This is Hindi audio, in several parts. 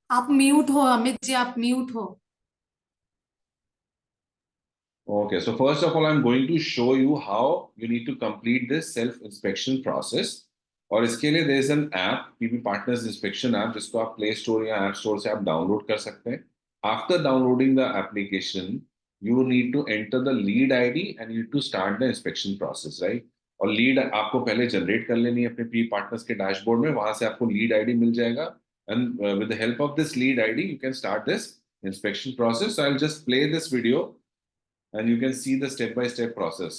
आप म्यूट हो अमित जी, आप म्यूट हो। Okay, so first of all, I'm going to show you how you need to complete this self-inspection process. और इसके लिए there is an app, PB Partners Inspection app, जिसको आप Play Store या App Store से आप डाउनलोड कर सकते हैं. After downloading the application, you need to enter the lead ID and you need to start the inspection process, right? और लीड आपको पहले जनरेट कर लेनी है अपने पी पार्टनर्स के डैशबोर्ड में. वहां से आपको लीड आईडी मिल जाएगा and with the help of this lead ID you can start this inspection process. So I'll just play this video and you can see the step by step process.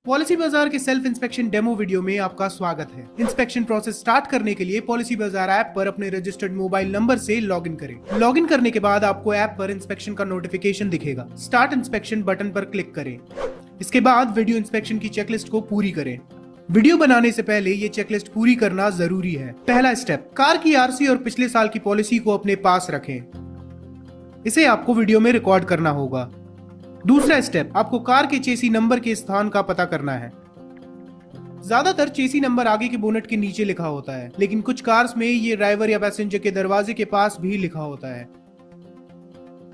Policy बाजार के सेल्फ इंस्पेक्शन डेमो वीडियो में आपका स्वागत है। इंस्पेक्शन प्रोसेस स्टार्ट करने के लिए पॉलिसी बाजार ऐप पर अपने रजिस्टर्ड मोबाइल नंबर से लॉगिन करें। लॉगिन करने के बाद आपको ऐप पर इंस्पेक्शन का नोटिफिकेशन दिखेगा। स्टार्ट इंस्पेक्शन बटन पर क्लिक करें। इसके बाद वीडियो इंस्पेक्शन की चेकलिस्ट को पूरी करें। वीडियो बनाने से पहले ये चेकलिस्ट पूरी करना जरूरी है। पहला स्टेप, कार की आरसी और पिछले साल की पॉलिसी को अपने पास रखें। इसे आपको वीडियो में रिकॉर्ड करना होगा। दूसरा स्टेप, आपको कार के चेसी नंबर के स्थान का पता करना है। ज्यादातर चेसी नंबर आगे के बोनट के नीचे लिखा होता है, लेकिन कुछ कार्स में ये ड्राइवर या पैसेंजर के दरवाजे के पास भी लिखा होता है।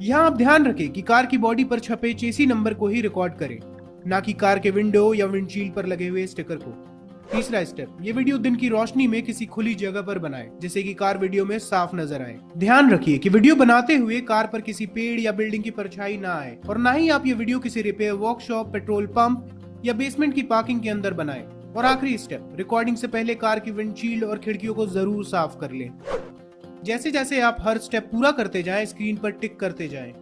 यहाँ आप ध्यान रखें कि कार की बॉडी पर छपे चेसी नंबर को ही रिकॉर्ड करें, ना कि कार के विंडो या विंडशील्ड पर लगे हुए स्टिकर को। तीसरा स्टेप, ये वीडियो दिन की रोशनी में किसी खुली जगह पर बनाएं, जिससे कि कार वीडियो में साफ नजर आए। ध्यान रखिए कि वीडियो बनाते हुए कार पर किसी पेड़ या बिल्डिंग की परछाई ना आए, और ना ही आप ये वीडियो किसी रिपेयर वर्कशॉप, पेट्रोल पंप या बेसमेंट की पार्किंग के अंदर बनाएं। और आखिरी स्टेप, रिकॉर्डिंग से पहले कार की विंडशील्ड और खिड़कियों को जरूर साफ कर लें। जैसे जैसे आप हर स्टेप पूरा करते जाएं, स्क्रीन पर टिक करते जाएं।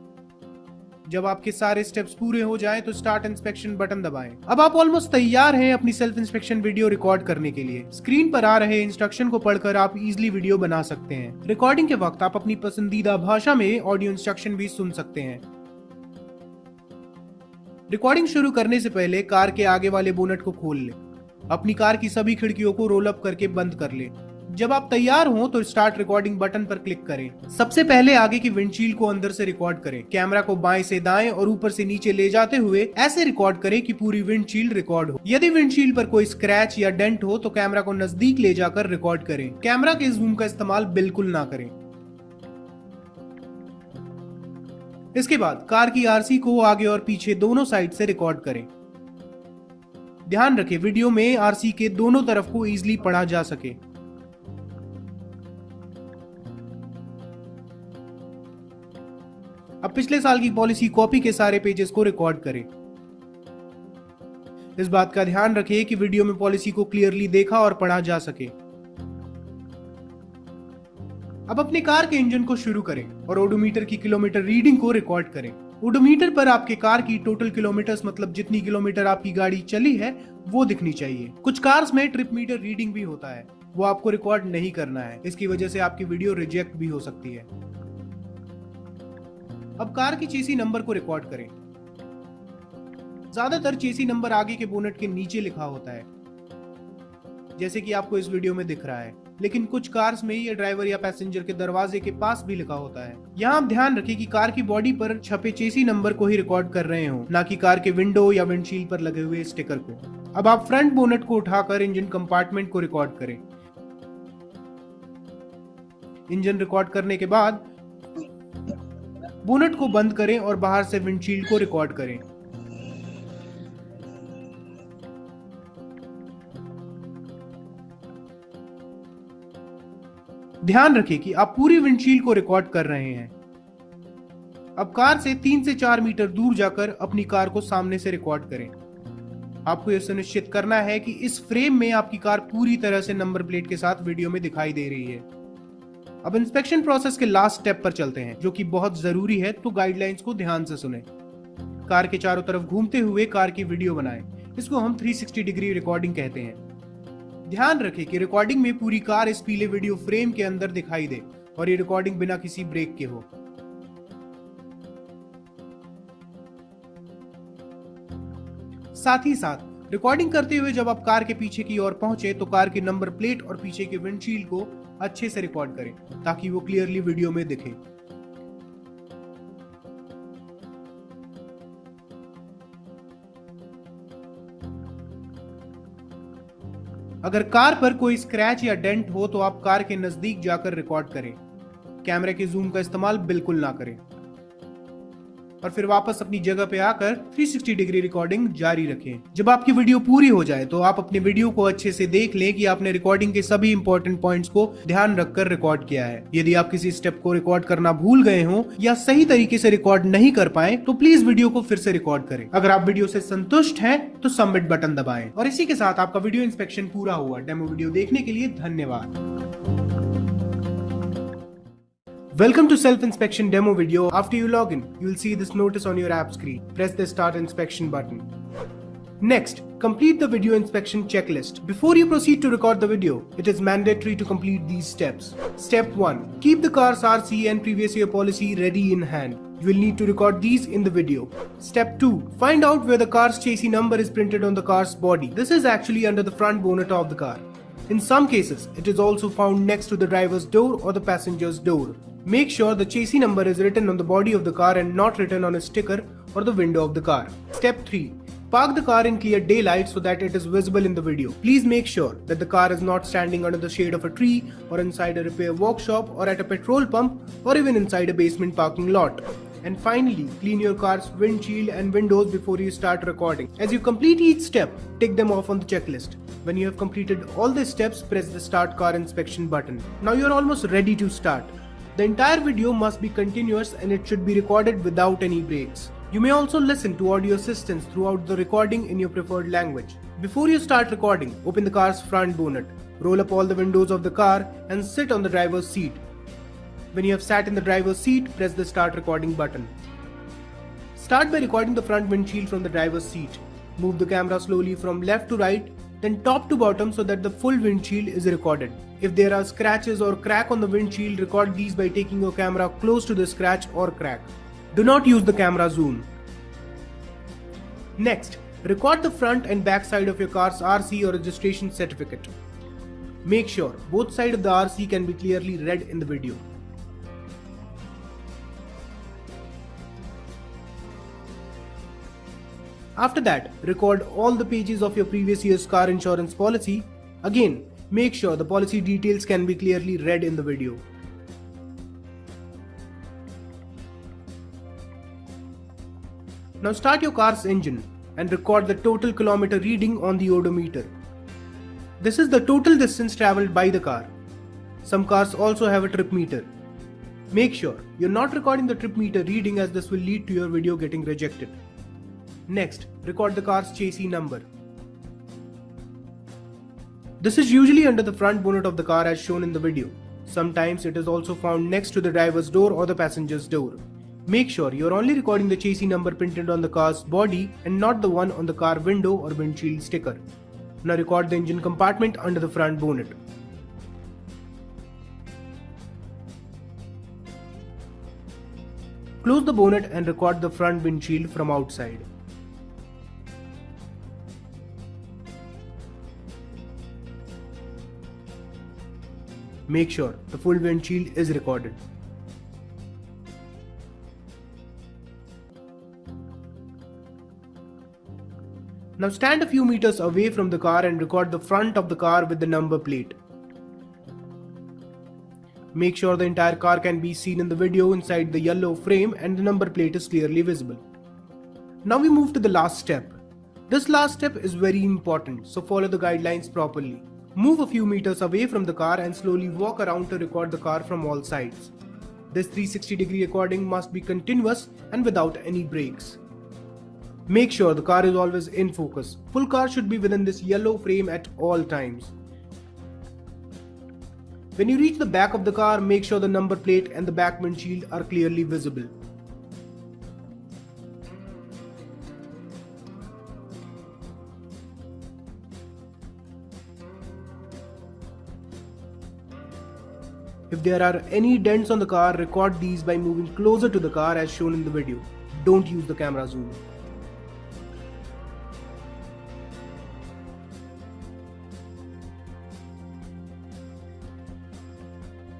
जब आपके सारे स्टेप्स पूरे हो जाएं तो स्टार्ट इंस्पेक्शन बटन दबाएं। अब आप ऑलमोस्ट तैयार हैं अपनी सेल्फ इंस्पेक्शन वीडियो रिकॉर्ड करने के लिए। स्क्रीन पर आ रहे इंस्ट्रक्शन को पढ़कर आप इजीली वीडियो बना सकते हैं। रिकॉर्डिंग के वक्त आप अपनी पसंदीदा भाषा में ऑडियो इंस्ट्रक्शन भी सुन सकते हैं। रिकॉर्डिंग शुरू करने से पहले कार के आगे वाले बोनट को खोल लें। अपनी कार की सभी खिड़कियों को रोल अप करके बंद कर लें। जब आप तैयार हों तो स्टार्ट रिकॉर्डिंग बटन पर क्लिक करें। सबसे पहले आगे की विंडशील्ड को अंदर से रिकॉर्ड करें। कैमरा को बाएं से दाएं और ऊपर से नीचे ले जाते हुए ऐसे रिकॉर्ड करें कि पूरी विंडशील्ड रिकॉर्ड हो। यदि विंडशील्ड पर कोई स्क्रैच या डेंट हो तो कैमरा को नजदीक ले जाकर रिकॉर्ड करें। कैमरा के जूम का इस्तेमाल बिल्कुल ना करें। इसके बाद कार की आरसी को आगे और पीछे दोनों साइड से रिकॉर्ड करें। ध्यान रखें वीडियो में आरसी के दोनों तरफ को इजीली पढ़ा जा सके। अब पिछले साल की पॉलिसी कॉपी के सारे पेजेस को रिकॉर्ड करें। इस बात का ध्यान रखें कि वीडियो में पॉलिसी को क्लियरली देखा और पढ़ा जा सके। अब अपने कार के इंजन को शुरू करें और ओडोमीटर की किलोमीटर रीडिंग को रिकॉर्ड करें। ओडोमीटर पर आपके कार की टोटल किलोमीटर्स, मतलब जितनी किलोमीटर आपकी गाड़ी चली है, वो दिखनी चाहिए। कुछ कार्स में ट्रिप मीटर रीडिंग भी होता है, वो आपको रिकॉर्ड नहीं करना है। इसकी वजह से आपकी वीडियो रिजेक्ट भी हो सकती है। अब कार की चेसी नंबर को रिकॉर्ड करें। ज्यादातर चेसी नंबर आगे के बोनट के नीचे लिखा होता है, जैसे कि आपको इस वीडियो में दिख रहा है, लेकिन कुछ कार्स में ये ड्राइवर या पैसेंजर के दरवाजे के पास भी लिखा होता है। यहाँ आप ध्यान रखें कि कार की बॉडी पर छपे चेसी नंबर को ही रिकॉर्ड कर रहे हो, ना कि कार के विंडो या विंडशील्ड पर लगे हुए स्टिकर को। अब आप फ्रंट बोनट को उठाकर इंजन कंपार्टमेंट को रिकॉर्ड करें। इंजन रिकॉर्ड करने के बाद बोनट को बंद करें और बाहर से विंडशील्ड को रिकॉर्ड करें। ध्यान रखें कि आप पूरी विंडशील्ड को रिकॉर्ड कर रहे हैं। अब कार से 3 से 4 मीटर दूर जाकर अपनी कार को सामने से रिकॉर्ड करें। आपको यह सुनिश्चित करना है कि इस फ्रेम में आपकी कार पूरी तरह से नंबर प्लेट के साथ वीडियो में दिखाई दे रही है। अब इंस्पेक्शन प्रोसेस के लास्ट स्टेप पर चलते हैं, जो कि बहुत जरूरी है, तो गाइडलाइंस को ध्यान से सुनें। कार के चारों तरफ घूमते हुए कार की वीडियो बनाएं। इसको हम 360 डिग्री रिकॉर्डिंग कहते हैं। ध्यान रखें कि रिकॉर्डिंग में पूरी कार इस पीले वीडियो फ्रेम के अंदर दिखाई दे और ये रिकॉर्डिंग बिना किसी ब्रेक के हो। साथ ही साथ रिकॉर्डिंग करते हुए जब आप कार के पीछे की ओर पहुंचे तो कार की नंबर प्लेट और पीछे की विंडशील्ड को अच्छे से रिकॉर्ड करें, ताकि वो क्लियरली वीडियो में दिखे। अगर कार पर कोई स्क्रैच या डेंट हो तो आप कार के नजदीक जाकर रिकॉर्ड करें। कैमरे के जूम का इस्तेमाल बिल्कुल ना करें और फिर वापस अपनी जगह पे आकर 360 डिग्री रिकॉर्डिंग जारी रखें। जब आपकी वीडियो पूरी हो जाए तो आप अपने वीडियो को अच्छे से देख लें कि आपने रिकॉर्डिंग के सभी इंपॉर्टेंट पॉइंट्स को ध्यान रखकर रिकॉर्ड किया है। यदि आप किसी स्टेप को रिकॉर्ड करना भूल गए हो या सही तरीके से रिकॉर्ड नहीं कर पाए तो प्लीज वीडियो को फिर से रिकॉर्ड करें। अगर आप वीडियो से संतुष्ट हैं तो सबमिट बटन दबाएं। और इसी के साथ आपका वीडियो इंस्पेक्शन पूरा हुआ। डेमो वीडियो देखने के लिए धन्यवाद। Welcome to self-inspection demo video. After you log in, you will see this notice on your app screen. Press the start inspection button. Next, complete the video inspection checklist. Before you proceed to record the video, it is mandatory to complete these steps. Step 1. Keep the car's RC and previous year policy ready in hand. You will need to record these in the video. Step 2. Find out where the car's chassis number is printed on the car's body. This is actually under the front bonnet of the car. In some cases, it is also found next to the driver's door or the passenger's door. Make sure the chassis number is written on the body of the car and not written on a sticker or the window of the car. Step 3. Park the car in clear daylight so that it is visible in the video. Please make sure that the car is not standing under the shade of a tree or inside a repair workshop or at a petrol pump or even inside a basement parking lot. And finally, clean your car's windshield and windows before you start recording. As you complete each step, tick them off on the checklist. When you have completed all these steps, press the Start Car Inspection button. Now you are almost ready to start. The entire video must be continuous and it should be recorded without any breaks. You may also listen to audio assistance throughout the recording in your preferred language. Before you start recording, open the car's front bonnet, roll up all the windows of the car and sit on the driver's seat. When you have sat in the driver's seat, press the Start Recording button. Start by recording the front windshield from the driver's seat. Move the camera slowly from left to right, then top to bottom so that the full windshield is recorded. If there are scratches or crack on the windshield, record these by taking your camera close to the scratch or crack. Do not use the camera zoom. Next, record the front and back side of your car's RC or registration certificate. Make sure both sides of the RC can be clearly read in the video. After that, record all the pages of your previous year's car insurance policy. Again, make sure the policy details can be clearly read in the video. Now start your car's engine and record the total kilometer reading on the odometer. This is the total distance traveled by the car. Some cars also have a trip meter. Make sure you're not recording the trip meter reading as this will lead to your video getting rejected. Next, record the car's chassis number. This is usually under the front bonnet of the car as shown in the video. Sometimes it is also found next to the driver's door or the passenger's door. Make sure you're only recording the chassis number printed on the car's body and not the one on the car window or windshield sticker. Now record the engine compartment under the front bonnet. Close the bonnet and record the front windshield from outside. Make sure the full windshield is recorded. Now stand a few meters away from the car and record the front of the car with the number plate. Make sure the entire car can be seen in the video inside the yellow frame and the number plate is clearly visible. Now we move to the last step. This last step is very important, so follow the guidelines properly. Move a few meters away from the car and slowly walk around to record the car from all sides. This 360-degree recording must be continuous and without any breaks. Make sure the car is always in focus. Full car should be within this yellow frame at all times. When you reach the back of the car, make sure the number plate and the back windshield are clearly visible. If there are any dents on the car, record these by moving closer to the car as shown in the video. Don't use the camera zoom.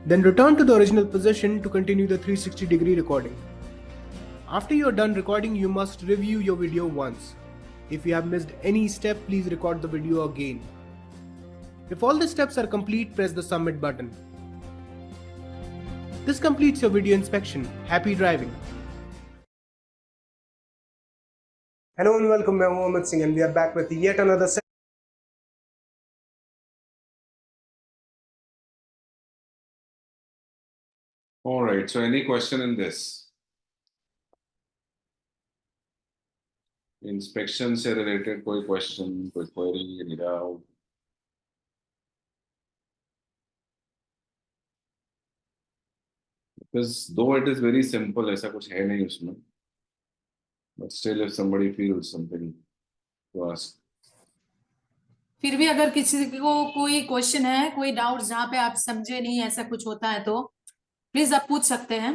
Then return to the original position to continue the 360-degree recording. After you are done recording, you must review your video once. If you have missed any step, please record the video again. If all the steps are complete, press the submit button. This completes your video inspection. Happy driving. Hello and welcome. मैं Mohammad Singh and we are back with yet another session. All right, so any question in this? Inspection से related कोई question, कोई query, any doubt? Because though it is very simple, ऐसा कुछ है नहीं उसमें. But still, if somebody feels something to ask. फिर भी अगर किसी को कोई क्वेश्चन है, कोई डाउट जहाँ पे आप समझे नहीं, ऐसा कुछ होता है तो प्लीज आप पूछ सकते हैं.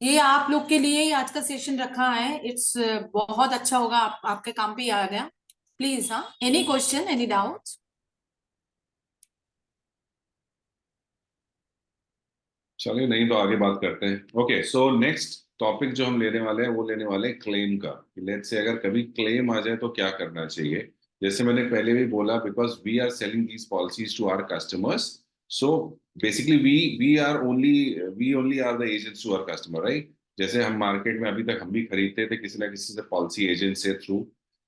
ये आप लोग के लिए ही आज का सेशन रखा है. इट्स बहुत अच्छा होगा, आपके काम पे ही आ गया. प्लीज, हाँ, एनी क्वेश्चन, एनी डाउट? चलिए, नहीं तो आगे बात करते हैं. ओके, सो नेक्स्ट टॉपिक जो हम लेने वाले हैं वो लेने वाले हैं क्लेम का. लेट्स से अगर कभी क्लेम आ जाए तो क्या करना चाहिए. जैसे मैंने पहले भी बोला, because we are selling these policies to our customers, so basically we only are the agents to our customer, right. जैसे हम मार्केट में अभी तक हम भी खरीदते थे किसी ना किसी से, पॉलिसी एजेंट से थ्रू.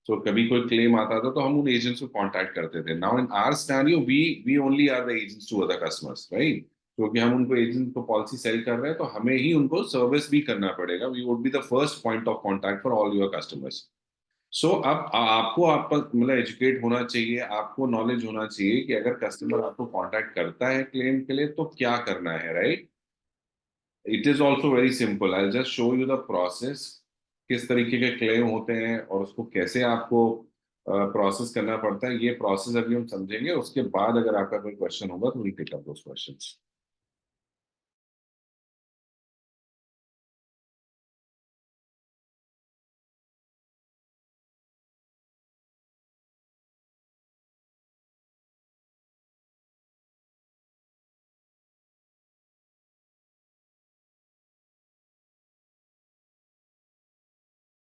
तो कभी कोई क्लेम आता था तो हम उन एजेंट्स को कॉन्टैक्ट करते थे. Now in our scenario we only are the agents to other customers, right. क्योंकि हम उनको एजेंट को पॉलिसी सेल कर रहे हैं तो हमें ही उनको सर्विस भी करना पड़ेगा. We would be the first point of contact for all your customers. So अब आपको आपका मतलब एजुकेट होना चाहिए, आपको नॉलेज होना चाहिए कि अगर कस्टमर आपको कॉन्टैक्ट करता है क्लेम के लिए तो क्या करना है, right. It is also very simple. I just show you the process, किस तरीके के क्लेम होते हैं और उसको कैसे आपको प्रोसेस करना पड़ता है. ये प्रोसेस अभी हम समझेंगे. उसके बाद अगर आपका कोई क्वेश्चन होगा तो we take up those questions.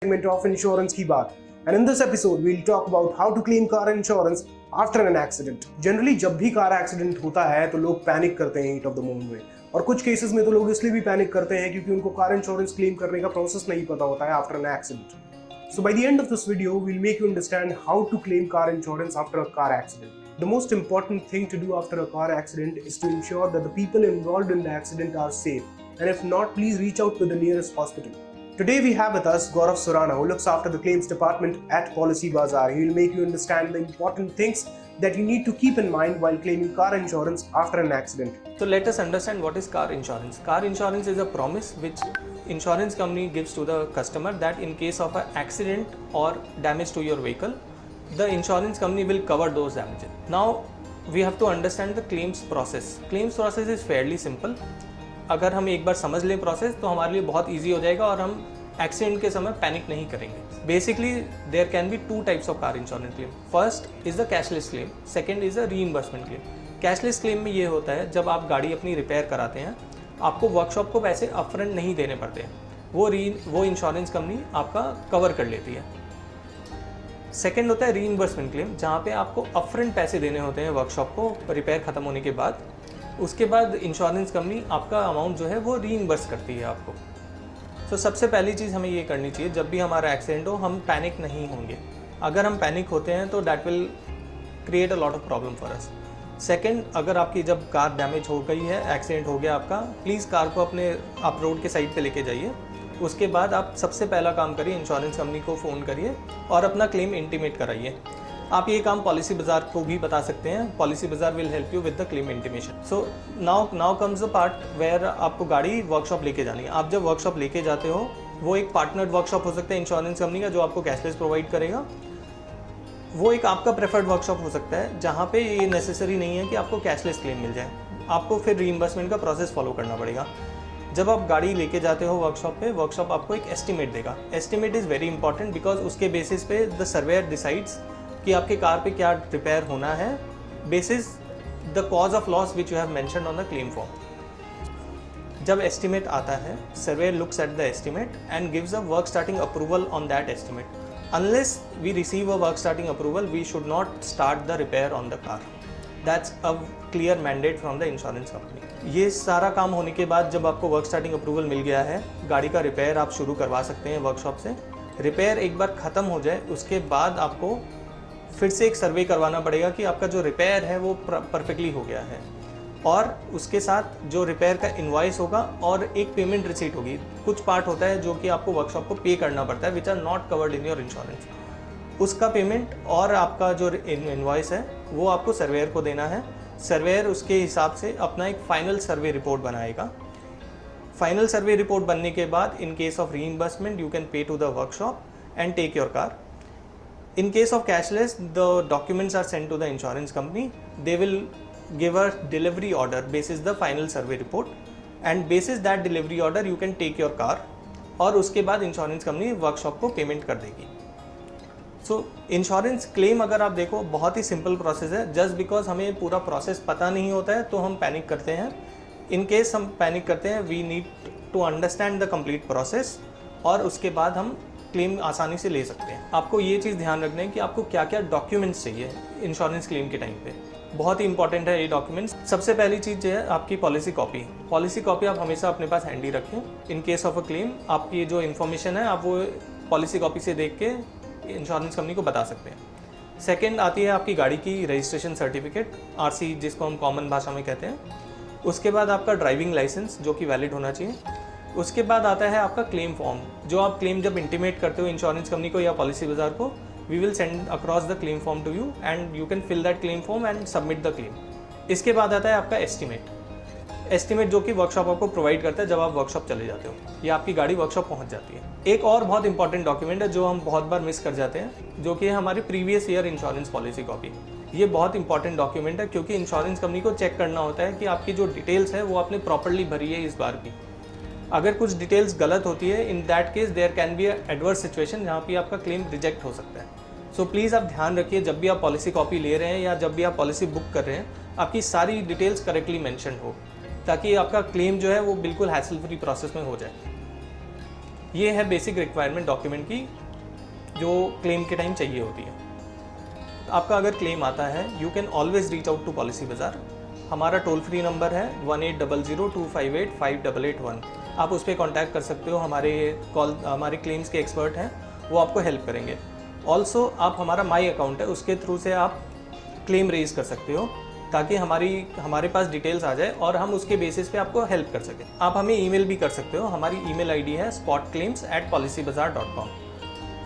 Segment of insurance की बात. And in this episode we'll talk about how to claim car insurance after an accident. Generally जब भी कार एक्सीडेंट होता है तो लोग पैनिक करते हैं हीट ऑफ द मोमेंट में, और कुछ केसेस में तो लोग इसलिए भी पैनिक करते हैं क्योंकि उनको कार इंश्योरेंस क्लेम करने का प्रोसेस नहीं पता होता है after an accident. So by the end of this video we'll make you understand how to claim car insurance after a car accident. The most important thing to do after a car accident is to ensure that the people involved in the accident are safe, and if not, please reach out to the nearest hospital. Today we have with us Gaurav Surana, who looks after the claims department at Policy Bazaar. He will make you understand the important things that you need to keep in mind while claiming car insurance after an accident. So let us understand what is car insurance. Car insurance is a promise which insurance company gives to the customer that in case of an accident or damage to your vehicle, the insurance company will cover those damages. Now we have to understand the claims process. Claims process is fairly simple. अगर हम एक बार समझ लें प्रोसेस तो हमारे लिए बहुत ईजी हो जाएगा और हम एक्सीडेंट के समय पैनिक नहीं करेंगे. Basically there can be two types of car insurance claim. First is the cashless claim, second is the reimbursement claim. Cashless claim में ये होता है जब आप गाड़ी अपनी रिपेयर कराते हैं, आपको वर्कशॉप को पैसे अपफ्रंट नहीं देने पड़ते हैं, वो इंश्योरेंस कंपनी आपका कवर कर लेती है. सेकेंड होता है रीइंबर्समेंट क्लेम, जहाँ पे आपको अपफ्रंट पैसे देने होते हैं वर्कशॉप को रिपेयर ख़त्म होने के बाद. उसके बाद इंश्योरेंस कंपनी आपका अमाउंट जो है वो रीइंबर्स करती है आपको. तो सबसे पहली चीज़ हमें ये करनी चाहिए, जब भी हमारा एक्सीडेंट हो हम पैनिक नहीं होंगे. अगर हम पैनिक होते हैं तो that will create a lot of problem for us. Second, अगर आपकी जब कार डैमेज हो गई है, एक्सीडेंट हो गया आपका, प्लीज़ कार को अपने आप रोड के साइड पे लेके जाइए. उसके बाद आप सबसे पहला काम करिए, इंश्योरेंस कंपनी को फ़ोन करिए और अपना क्लेम इंटीमेट कराइए. आप ये काम पॉलिसी बाजार को भी बता सकते हैं. Policybazaar will help you with the claim intimation. So now comes the part where आपको गाड़ी वर्कशॉप लेके जानी है. आप जब वर्कशॉप लेके जाते हो, वो एक पार्टनर्ड वर्कशॉप हो सकता है इंश्योरेंस कंपनी का जो आपको कैशलेस प्रोवाइड करेगा. वो एक आपका प्रेफर्ड वर्कशॉप हो सकता है जहाँ पे ये नेसेसरी नहीं है कि आपको कैशलेस क्लेम मिल जाए. आपको फिर रीइंबर्समेंट का प्रोसेस फॉलो करना पड़ेगा. जब आप गाड़ी लेके जाते हो वर्कशॉप पे, वर्कशॉप आपको एक एस्टिमेट देगा. Estimate is very important because उसके बेसिस पे द सर्वेयर डिसाइड्स कि आपके कार पे क्या रिपेयर होना है, basis the cause of loss which you have mentioned on the claim form. जब एस्टिमेट आता है, surveyor looks at the estimate and gives a work starting approval on that estimate. Unless we receive a work starting approval, we should not start the repair on the car. That's a clear mandate from the insurance company. ये सारा काम होने के बाद जब आपको वर्क स्टार्टिंग अप्रूवल मिल गया है, गाड़ी का रिपेयर आप शुरू करवा सकते हैं वर्कशॉप से। रिपेयर एक बार ख़त्म हो जाए उसके बाद आपको फिर से एक सर्वे करवाना पड़ेगा कि आपका जो रिपेयर है वो परफेक्टली हो गया है, और उसके साथ जो रिपेयर का इनवॉइस होगा और एक पेमेंट रिसीट होगी। कुछ पार्ट होता है जो कि आपको वर्कशॉप को पे करना पड़ता है, which are not covered in your insurance. उसका पेमेंट और आपका जो इनवॉइस है वो आपको सर्वेयर को देना है। सर्वेयर उसके हिसाब से अपना एक फाइनल सर्वे रिपोर्ट बनाएगा। फाइनल सर्वे रिपोर्ट बनने के बाद in case of reimbursement you can pay to the workshop and take your car. In case of cashless, the documents are sent to the insurance company. They will give a delivery order basis the final survey report, and basis that delivery order you can take your car, और उसके बाद इंश्योरेंस कंपनी वर्कशॉप को पेमेंट कर देगी। सो इंश्योरेंस क्लेम अगर आप देखो बहुत ही सिंपल प्रोसेस है। जस्ट बिकॉज हमें पूरा प्रोसेस पता नहीं होता है तो हम पैनिक करते हैं। इन केस हम पैनिक करते हैं, we need to understand the complete process, और उसके बाद हम क्लेम आसानी से ले सकते हैं। आपको ये चीज़ ध्यान रखना है कि आपको क्या क्या डॉक्यूमेंट्स चाहिए इंश्योरेंस क्लेम के टाइम पे। बहुत ही इंपॉर्टेंट है ये डॉक्यूमेंट्स। सबसे पहली चीज़ जो है आपकी पॉलिसी कॉपी। पॉलिसी कॉपी आप हमेशा अपने पास हैंडी रखें। इन केस ऑफ अ क्लेम आपकी जो इन्फॉर्मेशन है आप वो पॉलिसी कॉपी से देख के इंश्योरेंस कंपनी को बता सकते हैं। सेकेंड आती है आपकी गाड़ी की रजिस्ट्रेशन सर्टिफिकेट, RC जिसको हम कॉमन भाषा में कहते हैं। उसके बाद आपका ड्राइविंग लाइसेंस जो कि वैलिड होना चाहिए। उसके बाद आता है आपका क्लेम फॉर्म, जो आप क्लेम जब इंटीमेट करते हो इंश्योरेंस कंपनी को या पॉलिसी बाजार को, we will send across the claim form to you and you can fill that claim form and submit the claim. इसके बाद आता है आपका एस्टिमेट जो कि वर्कशॉप आपको प्रोवाइड करता है जब आप वर्कशॉप चले जाते हो या आपकी गाड़ी वर्कशॉप पहुंच जाती है। एक और बहुत इंपॉर्टेंट डॉक्यूमेंट है जो हम बहुत बार मिस कर जाते हैं, जो कि है हमारी previous year insurance policy copy. ये बहुत इंपॉर्टेंट डॉक्यूमेंट है क्योंकि इंश्योरेंस कंपनी को चेक करना होता है कि आपकी जो डिटेल्स है वो आपने प्रॉपरली भरी है इस बार की। अगर कुछ डिटेल्स गलत होती है, in that case there can be adverse situation जहाँ पे आपका क्लेम रिजेक्ट हो सकता है। सो प्लीज़ आप ध्यान रखिए जब भी आप पॉलिसी कॉपी ले रहे हैं या जब भी आप पॉलिसी बुक कर रहे हैं, आपकी सारी डिटेल्स करेक्टली मेंशन हो, ताकि आपका क्लेम जो है वो बिल्कुल हैसल फ्री प्रोसेस में हो जाए। ये है बेसिक रिक्वायरमेंट डॉक्यूमेंट की जो क्लेम के टाइम चाहिए होती है। आपका अगर क्लेम आता है you can always reach out to Policybazaar. हमारा टोल फ्री नंबर है 1800-258-5881। आप उस पर कॉन्टैक्ट कर सकते हो। हमारे क्लेम्स के एक्सपर्ट हैं, वो आपको हेल्प करेंगे। ऑल्सो आप हमारा माई अकाउंट है, उसके थ्रू से आप क्लेम रेज कर सकते हो ताकि हमारे पास डिटेल्स आ जाए और हम उसके बेसिस पे आपको हेल्प कर सकें। आप हमें ईमेल भी कर सकते हो। हमारी ईमेल आईडी है spotclaims@policybazaar.com।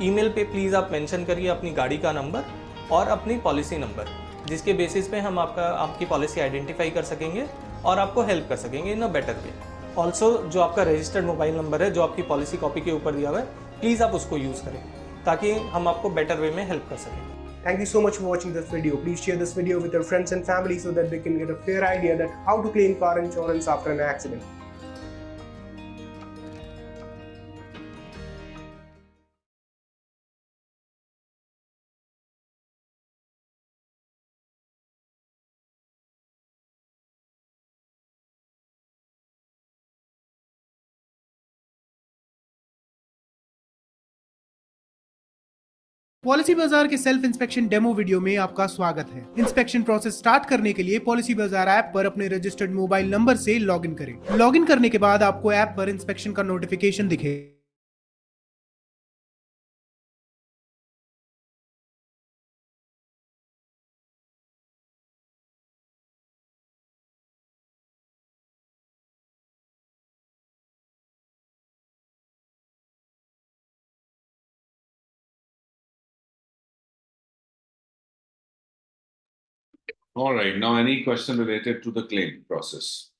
ईमेल पे प्लीज़ आप मेंशन करिए अपनी गाड़ी का नंबर और अपनी पॉलिसी नंबर, जिसके बेसिस पे हम आपकी पॉलिसी आइडेंटिफाई कर सकेंगे और आपको हेल्प कर सकेंगे इन अ बेटर वे। ऑल्सो जो आपका रजिस्टर्ड मोबाइल नंबर है जो आपकी पॉलिसी कॉपी के ऊपर दिया हुआ है, प्लीज़ आप उसको यूज़ करें ताकि हम आपको बेटर वे में हेल्प कर सकें। Thank you so much for watching this video. Please share this video with your friends and family so that they can get a fair idea that how to claim car insurance after an accident. Policy बाजार के सेल्फ इंस्पेक्शन डेमो वीडियो में आपका स्वागत है। इंस्पेक्शन प्रोसेस स्टार्ट करने के लिए पॉलिसी बाजार ऐप पर अपने रजिस्टर्ड मोबाइल नंबर से लॉगिन करें। लॉगिन करने के बाद आपको ऐप पर इंस्पेक्शन का नोटिफिकेशन दिखेगा। All right. Now, any question related to the claim process?